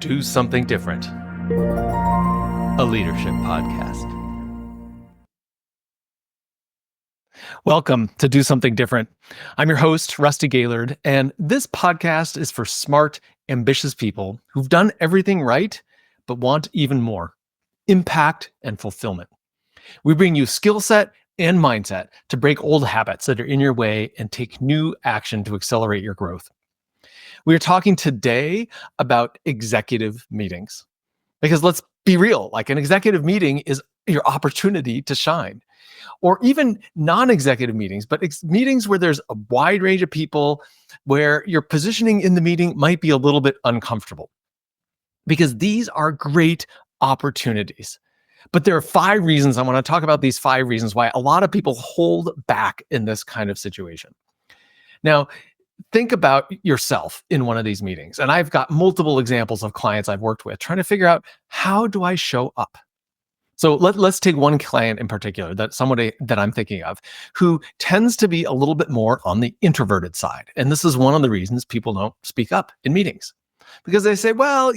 Do Something Different, a leadership podcast. Welcome to Do Something Different. I'm your host, Rusty Gaylord, and this podcast is for smart, ambitious people who've done everything right, but want even more: impact and fulfillment. We bring you skill set and mindset to break old habits that are in your way and take new action to accelerate your growth. We are talking today about executive meetings. Because let's be real, like an executive meeting is your opportunity to shine. Or even non-executive meetings, but meetings where there's a wide range of people, where your positioning in the meeting might be a little bit uncomfortable. Because these are great opportunities. But there are 5 reasons. I want to talk about these 5 reasons why a lot of people hold back in this kind of situation. Now, think about yourself in one of these meetings. And I've got multiple examples of clients I've worked with trying to figure out, how do I show up? So let's take one client in particular, somebody that I'm thinking of, who tends to be a little bit more on the introverted side. And this is one of the reasons people don't speak up in meetings. Because they say, well,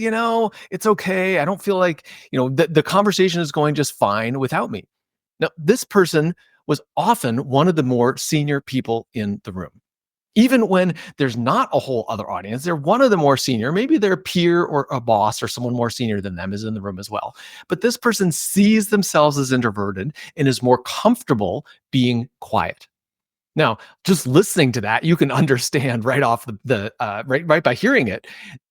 it's okay. I don't feel like, the conversation is going just fine without me. Now, this person was often one of the more senior people in the room. Even when there's not a whole other audience, they're one of the more senior. Maybe their peer or a boss or someone more senior than them is in the room as well. But this person sees themselves as introverted and is more comfortable being quiet. Now, just listening to that, you can understand right off right by hearing it,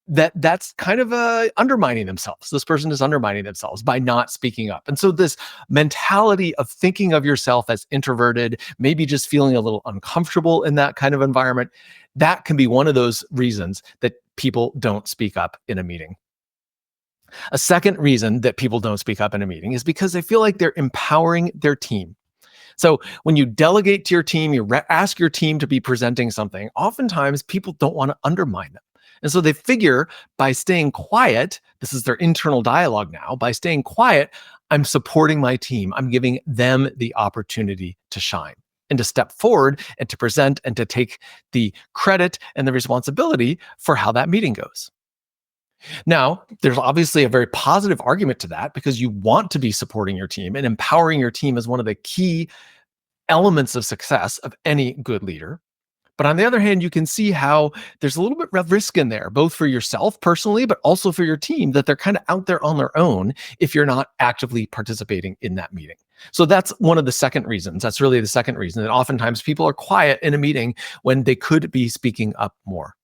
that's kind of undermining themselves. This person is undermining themselves by not speaking up. And so this mentality of thinking of yourself as introverted, maybe just feeling a little uncomfortable in that kind of environment, that can be one of those reasons that people don't speak up in a meeting. A second reason that people don't speak up in a meeting is because they feel like they're empowering their team. So when you delegate to your team, you ask your team to be presenting something, oftentimes people don't want to undermine them. And so they figure, by staying quiet, this is their internal dialogue now, by staying quiet, I'm supporting my team. I'm giving them the opportunity to shine and to step forward and to present and to take the credit and the responsibility for how that meeting goes. Now, there's obviously a very positive argument to that, because you want to be supporting your team, and empowering your team is one of the key elements of success of any good leader. But on the other hand, you can see how there's a little bit of risk in there, both for yourself personally, but also for your team, that they're kind of out there on their own if you're not actively participating in that meeting. So that's one of the second reasons. That's really the second reason that oftentimes people are quiet in a meeting when they could be speaking up more.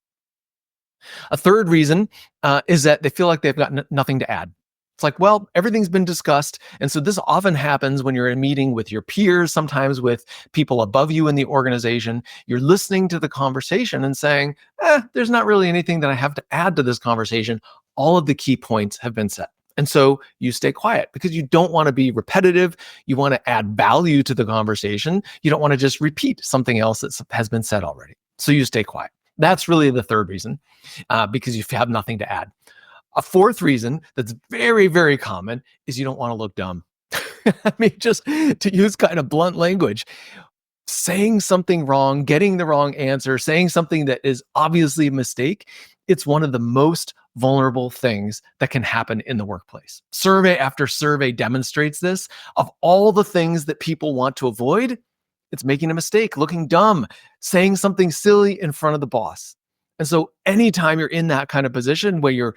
A third reason is that they feel like they've got nothing to add. It's like, well, everything's been discussed. And so this often happens when you're in a meeting with your peers, sometimes with people above you in the organization. You're listening to the conversation and saying, there's not really anything that I have to add to this conversation. All of the key points have been set. And so you stay quiet because you don't want to be repetitive. You want to add value to the conversation. You don't want to just repeat something else that has been said already. So you stay quiet. That's really the third reason, because you have nothing to add. A fourth reason that's very, very common is you don't want to look dumb. I mean, just to use kind of blunt language, saying something wrong, getting the wrong answer, saying something that is obviously a mistake, it's one of the most vulnerable things that can happen in the workplace. Survey after survey demonstrates this. Of all the things that people want to avoid, it's making a mistake, looking dumb, saying something silly in front of the boss. And so anytime you're in that kind of position where you're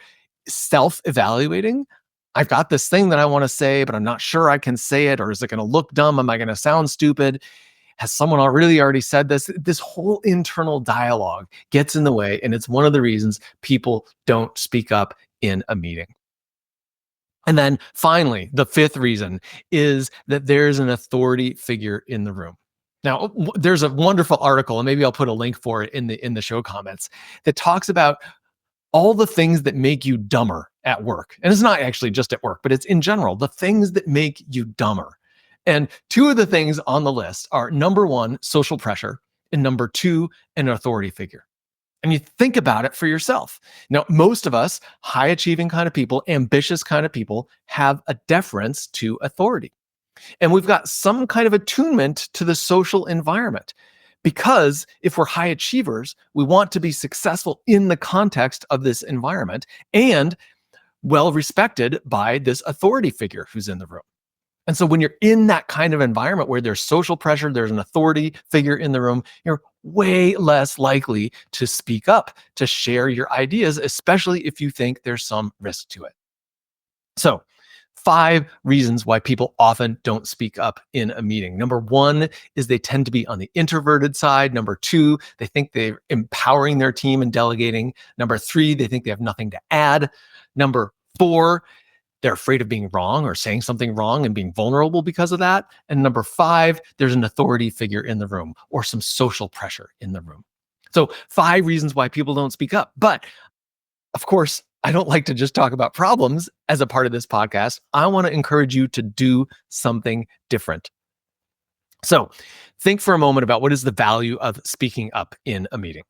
self-evaluating, I've got this thing that I want to say, but I'm not sure I can say it, or is it going to look dumb? Am I going to sound stupid? Has someone already said this? This whole internal dialogue gets in the way, and it's one of the reasons people don't speak up in a meeting. And then finally, the fifth reason is that there's an authority figure in the room. Now, there's a wonderful article, and maybe I'll put a link for it in the show comments, that talks about all the things that make you dumber at work. And it's not actually just at work, but it's in general, the things that make you dumber. And 2 of the things on the list are, number 1, social pressure, and number 2, an authority figure. And you think about it for yourself. Now, most of us, high achieving kind of people, ambitious kind of people, have a deference to authority. And we've got some kind of attunement to the social environment. Because if we're high achievers, we want to be successful in the context of this environment. And well respected by this authority figure who's in the room. And so when you're in that kind of environment where there's social pressure, there's an authority figure in the room, you're way less likely to speak up, to share your ideas, especially if you think there's some risk to it. So, 5 reasons why people often don't speak up in a meeting. Number 1 is they tend to be on the introverted side. Number 2, they think they're empowering their team and delegating. Number 3, they think they have nothing to add. Number 4, they're afraid of being wrong or saying something wrong and being vulnerable because of that. And number 5, there's an authority figure in the room or some social pressure in the room. So 5 reasons why people don't speak up. But of course, I don't like to just talk about problems as a part of this podcast. I want to encourage you to do something different. So think for a moment about what is the value of speaking up in a meeting.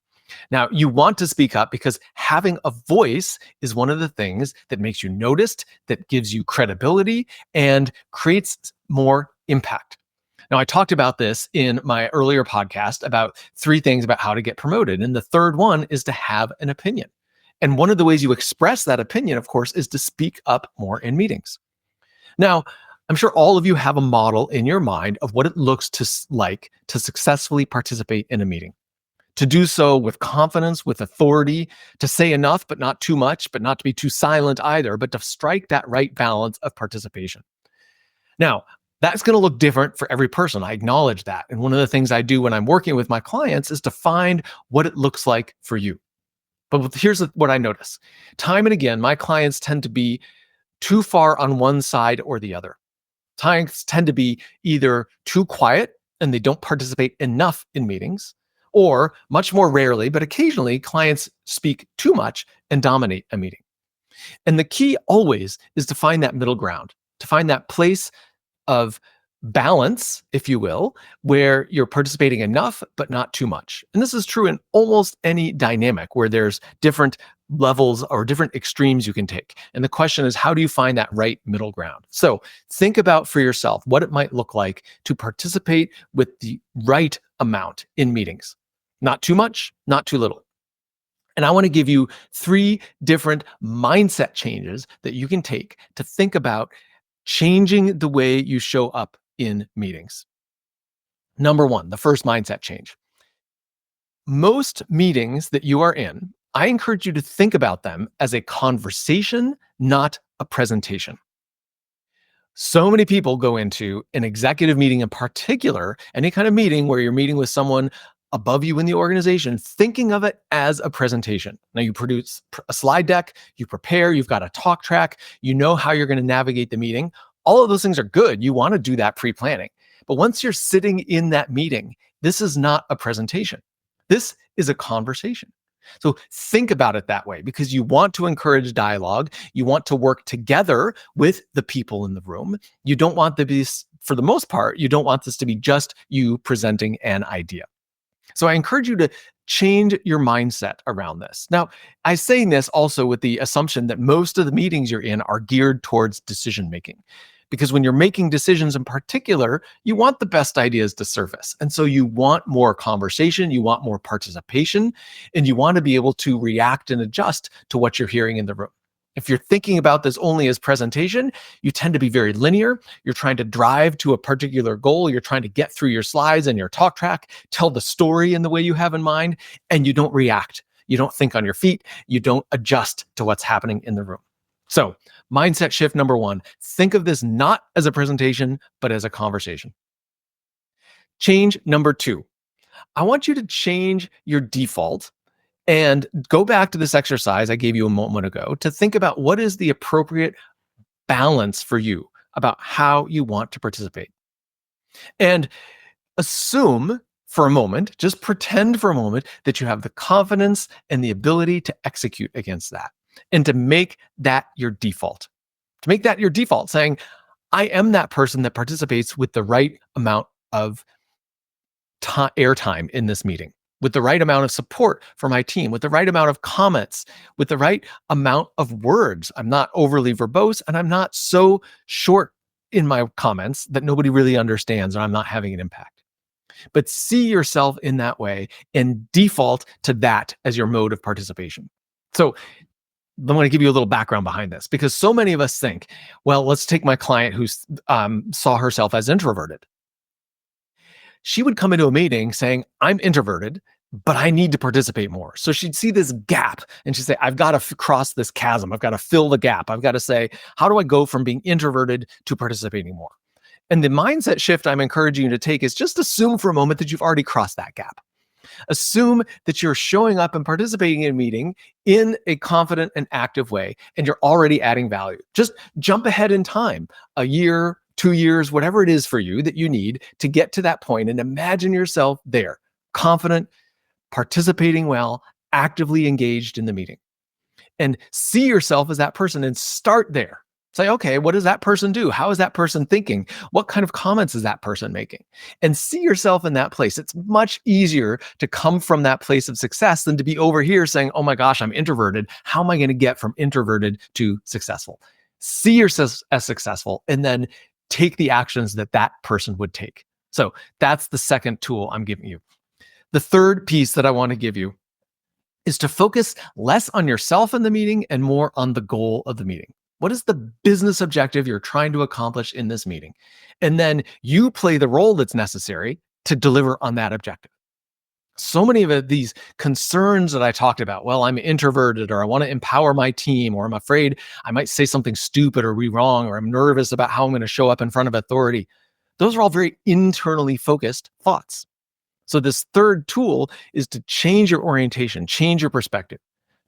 Now, you want to speak up because having a voice is one of the things that makes you noticed, that gives you credibility, and creates more impact. Now, I talked about this in my earlier podcast about 3 things about how to get promoted. And the third one is to have an opinion. And one of the ways you express that opinion, of course, is to speak up more in meetings. Now, I'm sure all of you have a model in your mind of what it looks like to successfully participate in a meeting. To do so with confidence, with authority, to say enough, but not too much, but not to be too silent either, but to strike that right balance of participation. Now, that's going to look different for every person. I acknowledge that. And one of the things I do when I'm working with my clients is to find what it looks like for you. But here's what I notice. Time and again, my clients tend to be too far on one side or the other. Clients tend to be either too quiet and they don't participate enough in meetings, or much more rarely, but occasionally, clients speak too much and dominate a meeting. And the key always is to find that middle ground, to find that place of balance, if you will, where you're participating enough, but not too much. And this is true in almost any dynamic where there's different levels or different extremes you can take. And the question is, how do you find that right middle ground? So think about for yourself what it might look like to participate with the right amount in meetings. Not too much, not too little. And I want to give you 3 different mindset changes that you can take to think about changing the way you show up in meetings. Number 1, the first mindset change. Most meetings that you are in, I encourage you to think about them as a conversation, not a presentation. So many people go into an executive meeting in particular, any kind of meeting where you're meeting with someone above you in the organization, thinking of it as a presentation. Now you produce a slide deck, you prepare, you've got a talk track, you know how you're going to navigate the meeting. All of those things are good. You want to do that pre-planning. But once you're sitting in that meeting, this is not a presentation. This is a conversation. So think about it that way because you want to encourage dialogue. You want to work together with the people in the room. You don't want this, for the most part, you don't want this to be just you presenting an idea. So I encourage you to change your mindset around this. Now, I say this also with the assumption that most of the meetings you're in are geared towards decision making. Because when you're making decisions in particular, you want the best ideas to surface. And so you want more conversation, you want more participation, and you want to be able to react and adjust to what you're hearing in the room. If you're thinking about this only as presentation, you tend to be very linear. You're trying to drive to a particular goal. You're trying to get through your slides and your talk track, tell the story in the way you have in mind, and you don't react. You don't think on your feet. You don't adjust to what's happening in the room. So, mindset shift number 1, think of this not as a presentation, but as a conversation. Change number 2, I want you to change your default and go back to this exercise I gave you a moment ago to think about what is the appropriate balance for you about how you want to participate. And assume for a moment, just pretend for a moment that you have the confidence and the ability to execute against that and to make that your default. To make that your default, saying, I am that person that participates with the right amount of airtime in this meeting, with the right amount of support for my team, with the right amount of comments, with the right amount of words. I'm not overly verbose and I'm not so short in my comments that nobody really understands and I'm not having an impact. But see yourself in that way and default to that as your mode of participation. So I'm going to give you a little background behind this because so many of us think, well, let's take my client who saw herself as introverted. She would come into a meeting saying, I'm introverted, but I need to participate more. So she'd see this gap and she'd say, I've got to cross this chasm. I've got to fill the gap. I've got to say, how do I go from being introverted to participating more? And the mindset shift I'm encouraging you to take is just assume for a moment that you've already crossed that gap. Assume that you're showing up and participating in a meeting in a confident and active way, and you're already adding value. Just jump ahead in time, a year, 2 years, whatever it is for you that you need to get to that point, and imagine yourself there, confident, participating well, actively engaged in the meeting. And see yourself as that person and start there. Say, okay, what does that person do? How is that person thinking? What kind of comments is that person making? And see yourself in that place. It's much easier to come from that place of success than to be over here saying, oh my gosh, I'm introverted. How am I going to get from introverted to successful? See yourself as successful and then take the actions that that person would take. So that's the second tool I'm giving you. The third piece that I want to give you is to focus less on yourself in the meeting and more on the goal of the meeting. What is the business objective you're trying to accomplish in this meeting? And then you play the role that's necessary to deliver on that objective. So many of these concerns that I talked about, well, I'm introverted, or I want to empower my team, or I'm afraid I might say something stupid or be wrong, or I'm nervous about how I'm going to show up in front of authority. Those are all very internally focused thoughts. So this third tool is to change your orientation, change your perspective.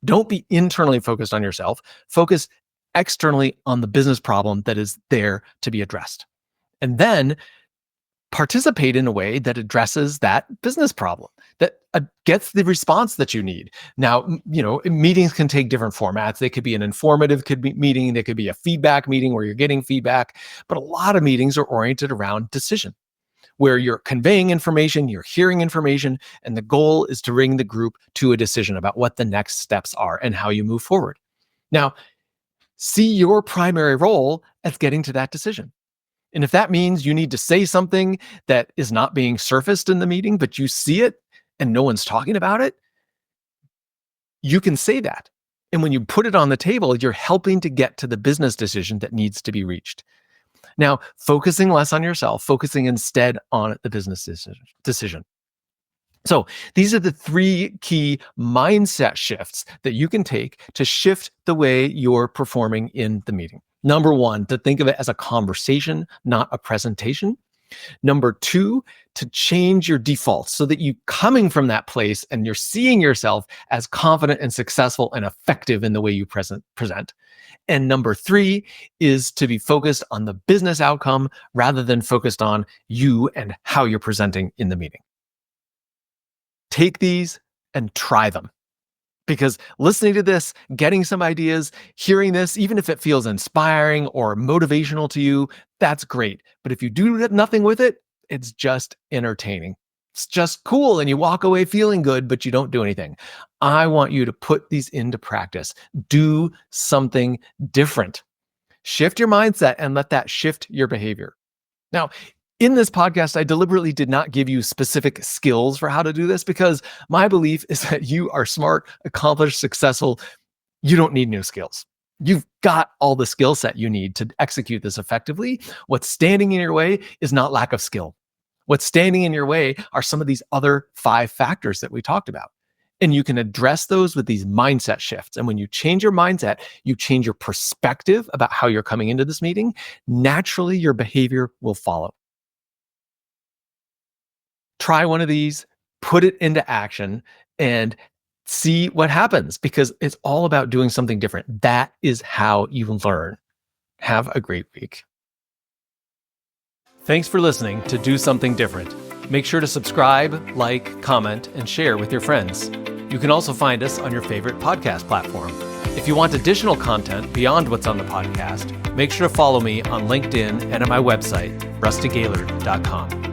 Don't be internally focused on yourself. Focus externally on the business problem that is there to be addressed. And then participate in a way that addresses that business problem, that gets the response that you need. Now, meetings can take different formats. They could be an informative meeting. They could be a feedback meeting where you're getting feedback. But a lot of meetings are oriented around decision, where you're conveying information, you're hearing information, and the goal is to bring the group to a decision about what the next steps are and how you move forward. Now, see your primary role as getting to that decision. And if that means you need to say something that is not being surfaced in the meeting, but you see it and no one's talking about it, you can say that. And when you put it on the table, you're helping to get to the business decision that needs to be reached. Now, focusing less on yourself, focusing instead on the business decision. So these are the three key mindset shifts that you can take to shift the way you're performing in the meeting. Number one, to think of it as a conversation, not a presentation. Number two, to change your defaults so that you coming from that place and you're seeing yourself as confident and successful and effective in the way you present. And number three is to be focused on the business outcome rather than focused on you and how you're presenting in the meeting. Take these and try them. Because listening to this, getting some ideas, hearing this, even if it feels inspiring or motivational to you, that's great. But if you do nothing with it, it's just entertaining. It's just cool and you walk away feeling good, but you don't do anything. I want you to put these into practice. Do something different. Shift your mindset and let that shift your behavior. Now, in this podcast, I deliberately did not give you specific skills for how to do this because my belief is that you are smart, accomplished, successful. You don't need new skills. You've got all the skill set you need to execute this effectively. What's standing in your way is not lack of skill. What's standing in your way are some of these other 5 factors that we talked about. And you can address those with these mindset shifts. And when you change your mindset, you change your perspective about how you're coming into this meeting. Naturally, your behavior will follow. Try one of these, put it into action, and see what happens because it's all about doing something different. That is how you learn. Have a great week. Thanks for listening to Do Something Different. Make sure to subscribe, like, comment, and share with your friends. You can also find us on your favorite podcast platform. If you want additional content beyond what's on the podcast, make sure to follow me on LinkedIn and at my website, rustygaylord.com.